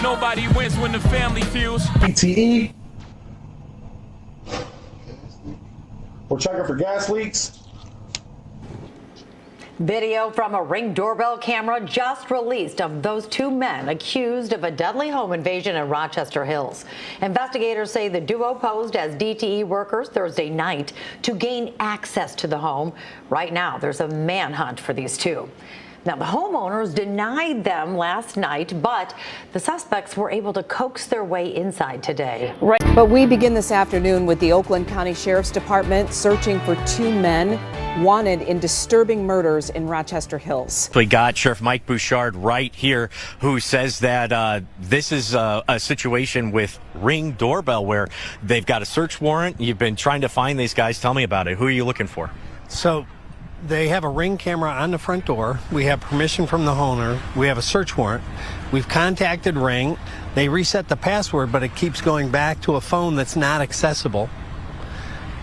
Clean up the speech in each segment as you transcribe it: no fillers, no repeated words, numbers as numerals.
Nobody wins when the family feels. PTE. We're checking for gas leaks. Video from a Ring doorbell camera just released of those two men accused of a deadly home invasion in Rochester Hills. Investigators say the duo posed as DTE workers Thursday night to gain access to the home. Right now, there's a manhunt for these two. Now, the homeowners denied them last night, but the suspects were able to coax their way inside today. Right. But we begin this afternoon with the Oakland County Sheriff's Department searching for two men wanted in disturbing murders in Rochester Hills. We got Sheriff Mike Bouchard right here, who says that this is a situation with Ring doorbell where they've got a search warrant. You've been trying to find these guys. Tell me about it. Who are you looking for? So they have a Ring camera on the front door. We have permission from the owner. We have a search warrant. We've contacted Ring. They reset the password, but it keeps going back to a phone that's not accessible.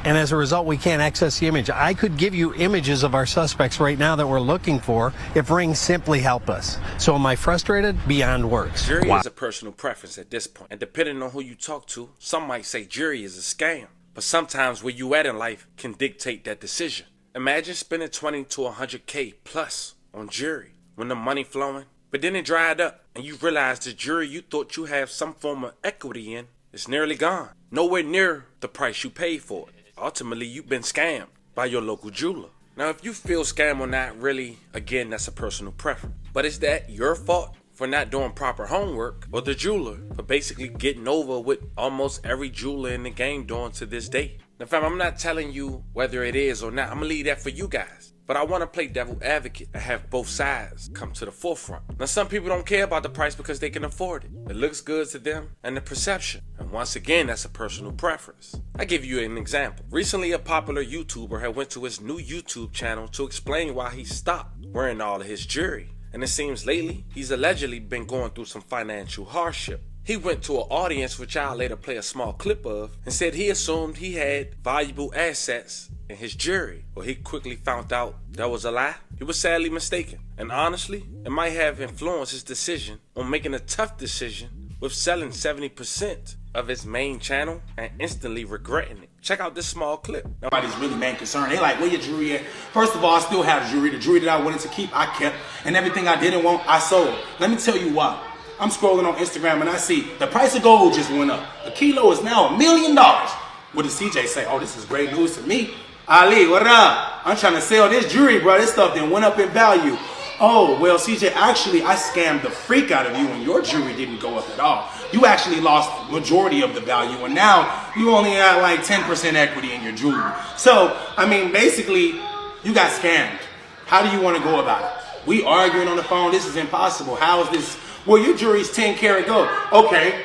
And as a result, we can't access the image. I could give you images of our suspects right now that we're looking for if Ring simply help us. So am I frustrated? Beyond words. Jury is a personal preference at this point. And depending on who you talk to, some might say jury is a scam. But sometimes where you at in life can dictate that decision. Imagine spending 20 to 100K plus on jury when the money flowing, but then it dried up and you realize the jury you thought you have some form of equity in is nearly gone. Nowhere near the price you paid for it. Ultimately, you've been scammed by your local jeweler. Now, if you feel scammed or not, really, again, that's a personal preference. But is that your fault for not doing proper homework, or the jeweler for basically getting over what almost every jeweler in the game doing to this day? Now, fam, I'm not telling you whether it is or not. I'm going to leave that for you guys. But I want to play devil advocate and have both sides come to the forefront. Now, some people don't care about the price because they can afford it. It looks good to them and the perception. And once again, that's a personal preference. I give you an example. Recently, a popular YouTuber had went to his new YouTube channel to explain why he stopped wearing all of his jewelry. And it seems lately, he's allegedly been going through some financial hardship. He went to an audience, which I'll later play a small clip of, and said he assumed he had valuable assets in his jewelry. Well, he quickly found out that was a lie. He was sadly mistaken. And honestly, it might have influenced his decision on making a tough decision with selling 70% of his main channel and instantly regretting it. Check out this small clip. Nobody's really man concerned. They like, where your jewelry at? First of all, I still have jewelry. The jewelry that I wanted to keep, I kept. And everything I didn't want, I sold. Let me tell you why. I'm scrolling on Instagram and I see the price of gold just went up. A kilo is now $1 million. What does CJ say? Oh, this is great news to me. Ali, what up? I'm trying to sell this jewelry, bro. This stuff then went up in value. Oh, well, CJ, actually, I scammed the freak out of you and your jewelry didn't go up at all. You actually lost majority of the value and now you only have like 10% equity in your jewelry. So, I mean, basically, you got scammed. How do you want to go about it? We arguing on the phone. This is impossible. How is this? Well, your jewelry's 10 karat gold. Okay,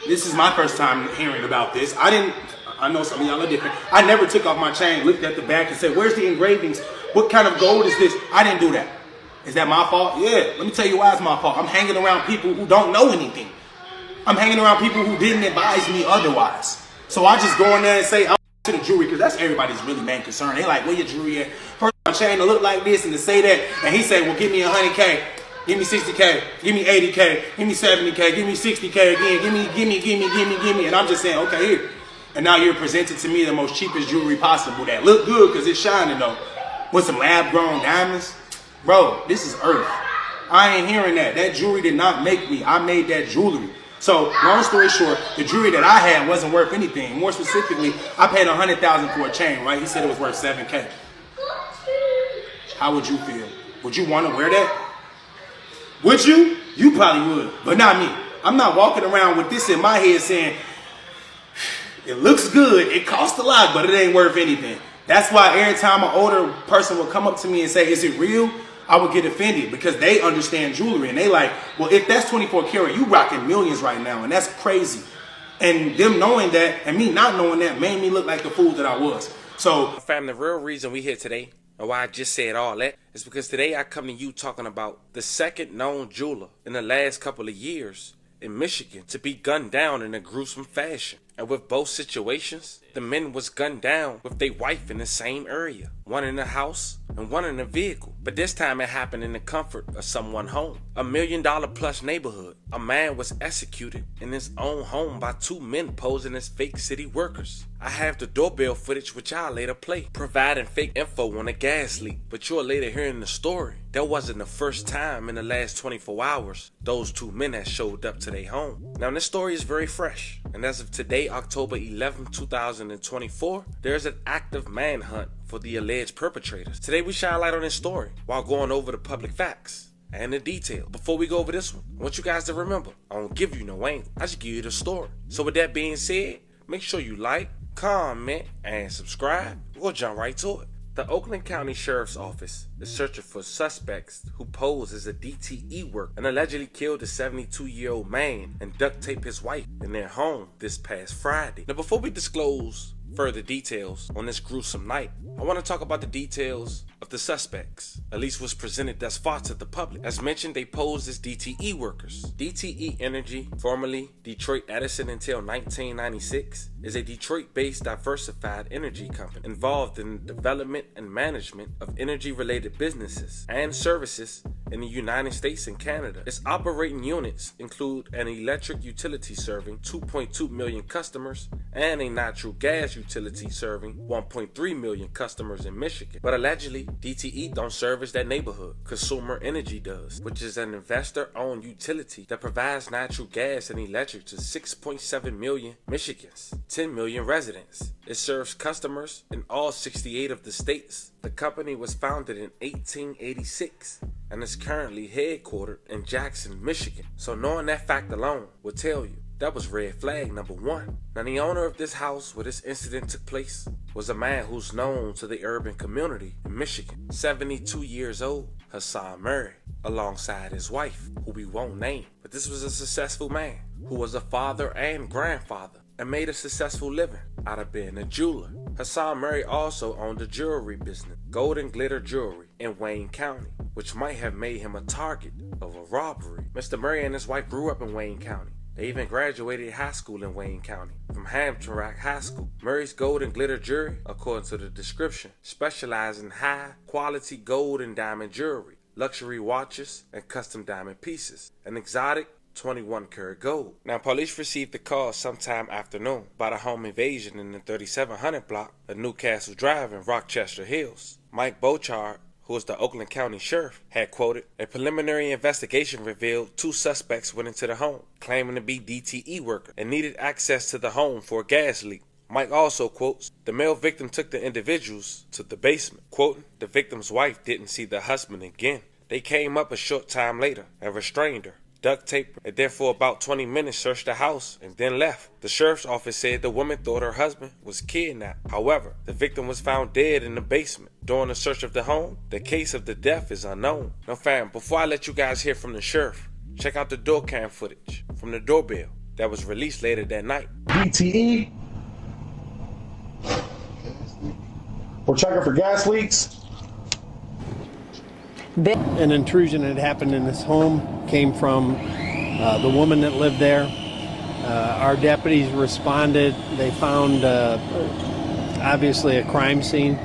this is my first time hearing about this. I know some of y'all are different. I never took off my chain, looked at the back and said, where's the engravings? What kind of gold is this? I didn't do that. Is that my fault? Yeah, let me tell you why it's my fault. I'm hanging around people who don't know anything. I'm hanging around people who didn't advise me otherwise. So I just go in there and say, I'm to the jewelry, because that's everybody's really main concern. They like, where your jewelry at? First, my chain to look like this and to say that. And he said, well, give me 100K. Give me 60K, give me 80K, give me 70K, give me 60K again, give me. And I'm just saying, okay, here. And now you're presenting to me the most cheapest jewelry possible that look good because it's shining though. With some lab-grown diamonds. Bro, this is earth. I ain't hearing that. That jewelry did not make me. I made that jewelry. So, long story short, the jewelry that I had wasn't worth anything. More specifically, I paid $100,000 for a chain, right? He said it was worth 7K. How would you feel? Would you want to wear that? Would you? You probably would, but not me. I'm not walking around with this in my head saying, it looks good, it costs a lot, but it ain't worth anything. That's why every time an older person would come up to me and say, is it real? I would get offended because they understand jewelry and they like, well, if that's 24 karat, you rocking millions right now and that's crazy. And them knowing that and me not knowing that made me look like the fool that I was. So, fam, the real reason we here today and why I just said all that is because today I come to you talking about the second known jeweler in the last couple of years in Michigan to be gunned down in a gruesome fashion. And with both situations, the men was gunned down with their wife in the same area. One in the house and one in a vehicle. But this time it happened in the comfort of someone's home. $1 million plus neighborhood. A man was executed in his own home by two men posing as fake city workers. I have the doorbell footage which I'll later play, providing fake info on a gas leak. But you'll later hear in the story, that wasn't the first time in the last 24 hours those two men had showed up to their home. Now this story is very fresh, and as of today, October 11, 2024, there's an active manhunt for the alleged perpetrators. Today we shine light on this story while going over the public facts and the detail. Before we go over this one, I want you guys to remember, I don't give you no angle, I just give you the story. So with that being said, make sure you like, comment, and subscribe. We'll jump right to it. The Oakland County Sheriff's Office is searching for suspects who pose as a DTE worker and allegedly killed a 72-year-old man and duct taped his wife in their home this past Friday. Now before we disclose further details on this gruesome night, I want to talk about the details of the suspects, at least was presented thus far to the public. As mentioned, they posed as DTE workers. DTE Energy, formerly Detroit Edison until 1996, is a Detroit-based diversified energy company involved in the development and management of energy-related businesses and services in the United States and Canada. Its operating units include an electric utility serving 2.2 million customers and a natural gas utility serving 1.3 million customers in Michigan. But allegedly, DTE don't service that neighborhood. Consumer Energy does, which is an investor-owned utility that provides natural gas and electric to 6.7 million Michigans, 10 million residents. It serves customers in all 68 of the states. The company was founded in 1886 and is currently headquartered in Jackson, Michigan. So knowing that fact alone will tell you that was red flag number one. Now the owner of this house where this incident took place was a man who's known to the urban community in Michigan, 72 years old, Hassan Murray, alongside his wife, who we won't name. But this was a successful man who was a father and grandfather and made a successful living out of being a jeweler. Hassan Murray also owned a jewelry business, Gold and Glitter Jewelry, in Wayne County, which might have made him a target of a robbery. Mr. Murray and his wife grew up in Wayne County. They even graduated high school in Wayne County from Hamtramck High School. Murray's Gold and Glitter Jewelry, according to the description, specialized in high-quality gold and diamond jewelry, luxury watches, and custom diamond pieces, and exotic 21-karat gold. Now, police received the call sometime afternoon about a home invasion in the 3700 block of Newcastle Drive in Rochester Hills. Mike Bochard, who was the Oakland County Sheriff, had quoted, "A preliminary investigation revealed two suspects went into the home, claiming to be DTE workers, and needed access to the home for a gas leak." Mike also quotes, "The male victim took the individuals to the basement." Quoting, "The victim's wife didn't see the husband again. They came up a short time later and restrained her, duct taped her, and then for about 20 minutes searched the house and then left." The sheriff's office said the woman thought her husband was kidnapped. However, the victim was found dead in the basement. During the search of the home, the case of the death is unknown. Now fam, before I let you guys hear from the sheriff, check out the door cam footage from the doorbell that was released later that night. DTE. We're checking for gas leaks. An intrusion had happened in this home, came from the woman that lived there. Our deputies responded. They found obviously a crime scene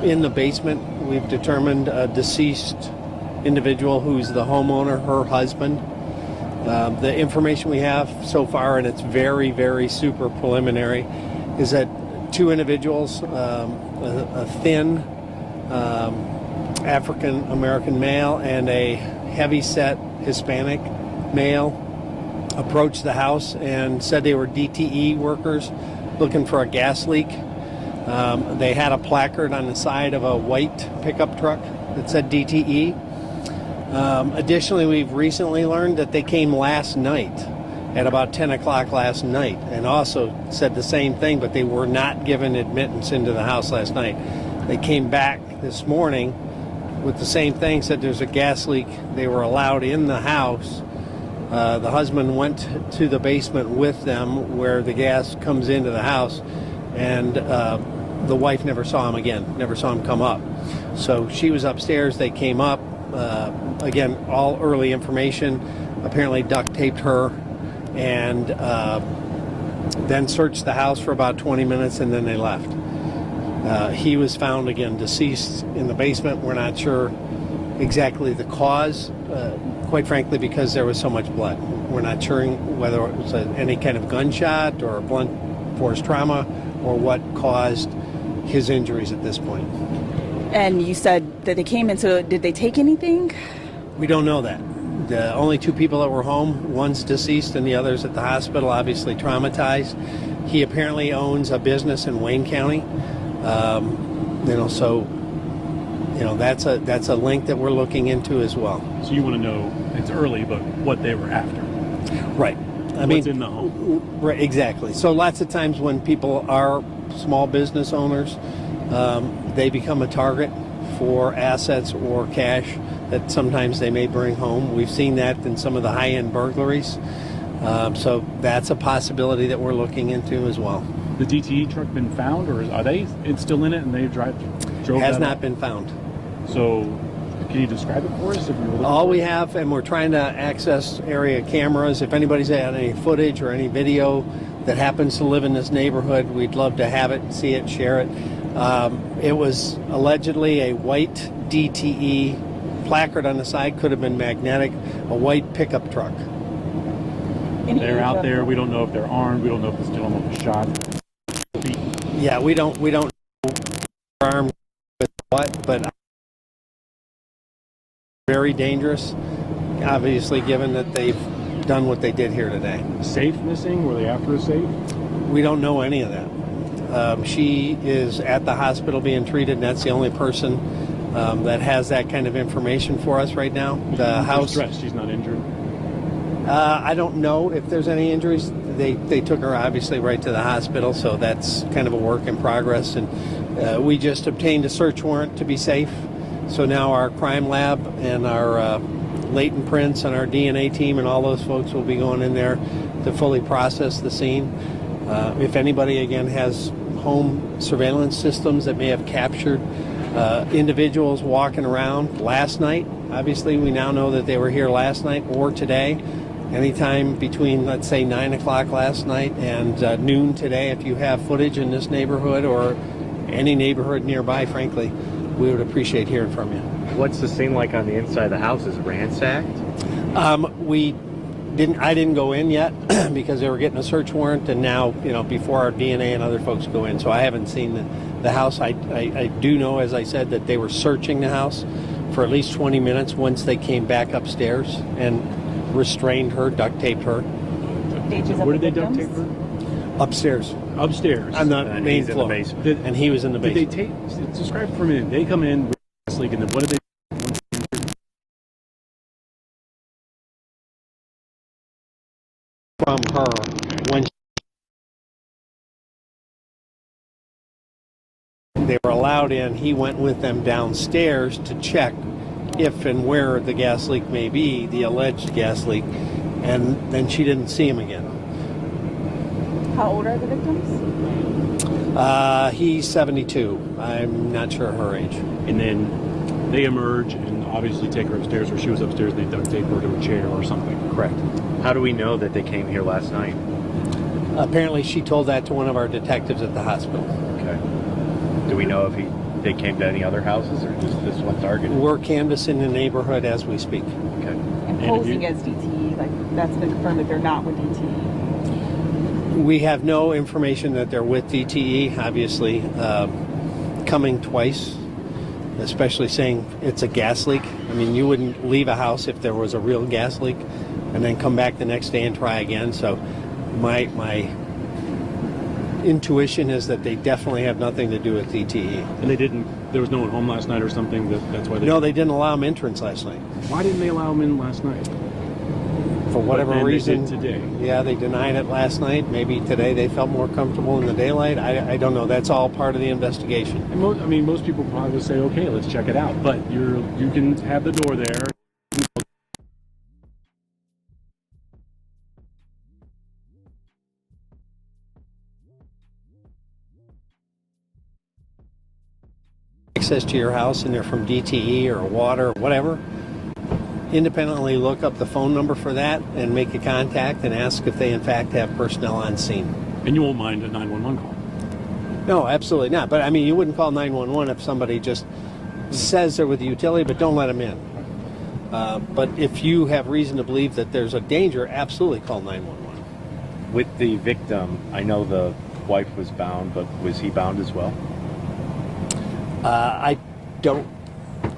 in the basement. We've determined a deceased individual who's the homeowner, her husband. The information we have so far, and it's very, very super preliminary, is that two individuals, a thin African American male and a heavy-set Hispanic male, approached the house and said they were DTE workers looking for a gas leak. They had a placard on the side of a white pickup truck that said DTE. Additionally, we've recently learned that they came last night at about 10 o'clock last night and also said the same thing, but they were not given admittance into the house last night. They came back this morning with the same thing, said there's a gas leak. They were allowed in the house. The husband went to the basement with them where the gas comes into the house, and the wife never saw him again, never saw him come up. So she was upstairs, they came up. Again, all early information, apparently duct taped her and then searched the house for about 20 minutes, and then they left. He was found, again, deceased in the basement. We're not sure exactly the cause, quite frankly, because there was so much blood. We're not sure whether it was any kind of gunshot or blunt force trauma or what caused his injuries at this point. And you said that they came in, so did they take anything? We don't know that. The only two people that were home, one's deceased and the other's at the hospital, obviously traumatized. He apparently owns a business in Wayne County. That's a link that we're looking into as well. So you want to know, it's early, but what they were after. Right. What's in the home. Right, exactly. So lots of times when people are small business owners, they become a target for assets or cash that sometimes they may bring home. We've seen that in some of the high-end burglaries. So that's a possibility that we're looking into as well. The DTE truck been found, or are they still in it and they drove Has that not off? been found. So can you describe it for us? If you were All we have, and we're trying to access area cameras. If anybody's had any footage or any video that happens to live in this neighborhood, we'd love to have it, see it, share it. It was allegedly a white DTE placard on the side, could have been magnetic, a white pickup truck. They're out there. We don't know if they're armed. We don't know if this gentleman was shot. Yeah, we don't know if they're armed with what, but very dangerous, obviously, given that they've done what they did here today. Safe missing? Were they after a safe? We don't know any of that. She is at the hospital being treated, and that's the only person that has that kind of information for us right now. The house. Stressed. She's not injured. I don't know if there's any injuries. They took her obviously right to the hospital, so that's kind of a work in progress. And we just obtained a search warrant to be safe. So now our crime lab and our latent prints and our DNA team and all those folks will be going in there to fully process the scene. If anybody, again, has home surveillance systems that may have captured individuals walking around last night, obviously we now know that they were here last night or today. Anytime between, let's say, 9 o'clock last night and noon today, if you have footage in this neighborhood or any neighborhood nearby, frankly, we would appreciate hearing from you. What's the scene like on the inside of the house? Is it ransacked? I didn't go in yet because they were getting a search warrant, and now, before our DNA and other folks go in, so I haven't seen the house. I do know, as I said, that they were searching the house for at least 20 minutes once they came back upstairs and restrained her, duct taped her. Where did they duct tape her? Upstairs. Upstairs. On the And main he's in floor. the basement. And he was in the basement. Did they describe for a minute. They come in with a gas leak, and then what did they? From her when they were allowed in, he went with them downstairs to check if and where the gas leak may be, the alleged gas leak, and then she didn't see him again. How old are the victims? He's 72. I'm not sure her age. And then they emerge and obviously take her upstairs, or she was upstairs and they duct tape her to a chair or something. Correct. How do we know that they came here last night? Apparently she told that to one of our detectives at the hospital. Okay. Do we know if they came to any other houses or just this one target? We're canvassing the neighborhood as we speak. Okay. And posing as DTE, like that's been confirmed that they're not with DTE. We have no information that they're with DTE, obviously. Coming twice, especially saying it's a gas leak. I mean, you wouldn't leave a house if there was a real gas leak and then come back the next day and try again. So my intuition is that they definitely have nothing to do with DTE. And there was no one home last night or something, that's why they... No, they didn't allow them entrance last night. Why didn't they allow them in last night? For whatever But then reason. they did today. Yeah, they denied it last night. Maybe today they felt more comfortable in the daylight. I don't know. That's all part of the investigation. And most people probably would say, okay, let's check it out. But you can have the door there. Access to your house and they're from DTE or water or whatever, independently look up the phone number for that and make a contact and ask if they in fact have personnel on scene. And you won't mind a 911 call? No, absolutely not. But I mean, you wouldn't call 911 if somebody just says they're with the utility, but don't let them in. But if you have reason to believe that there's a danger, absolutely call 911. With the victim, I know the wife was bound, but was he bound as well? I don't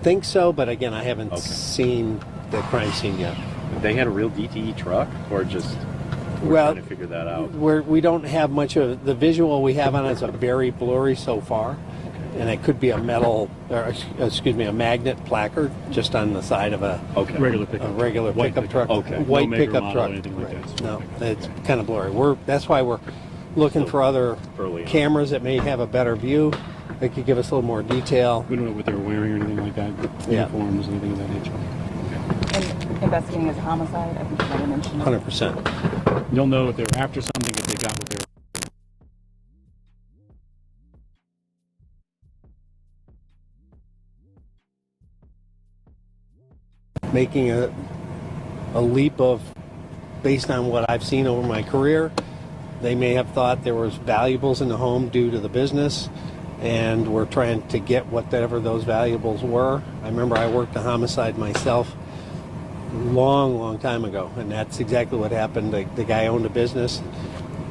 think so, but again, I haven't seen the crime scene yet. They had a real DTE truck, or just trying to figure that out? We don't have much of the visual we have on it is a very blurry so far, and it could be a metal, or excuse me, a magnet placard just on the side of a regular pickup, pickup truck. Okay, white no pickup model, truck. anything like that. No, it's kind of blurry. That's why we're looking for other cameras that may have a better view. They could give us a little more detail. We don't know what they were wearing or anything like that. Uniforms, anything of that nature. And investigating as a homicide, I think you might have mentioned. 100%. You'll know if they were after something, if they got what they were. Making a leap of, based on what I've seen over my career, they may have thought there was valuables in the home due to the business, and we're trying to get whatever those valuables were. I remember I worked a homicide myself long time ago, and that's exactly what happened. The guy owned a business,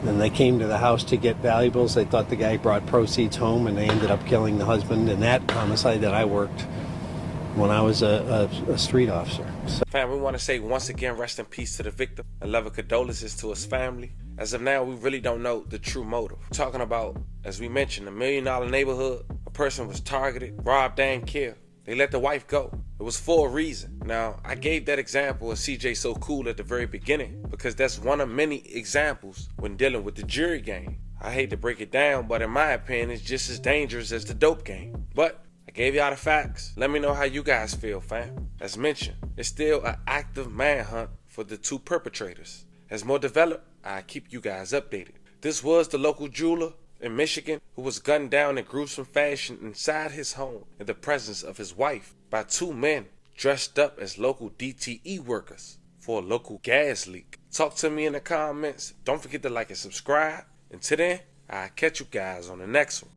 and they came to the house to get valuables. They thought the guy brought proceeds home, and they ended up killing the husband in that homicide that I worked when I was a street officer. So. Fam, we want to say once again, rest in peace to the victim and love and condolences to his family. As of now, we really don't know the true motive. We're talking about, as we mentioned, $1 million neighborhood. A person was targeted, robbed, and killed. They let the wife go. It was for a reason. Now, I gave that example of CJ So Cool at the very beginning because that's one of many examples when dealing with the jury game. I hate to break it down, but in my opinion, it's just as dangerous as the dope game. But I gave y'all the facts. Let me know how you guys feel, fam. As mentioned, it's still an active manhunt for the two perpetrators. As more developed, I'll keep you guys updated. This was the local jeweler in Michigan who was gunned down in gruesome fashion inside his home in the presence of his wife by two men dressed up as local DTE workers for a local gas leak. Talk to me in the comments. Don't forget to like and subscribe. Until then, I'll catch you guys on the next one.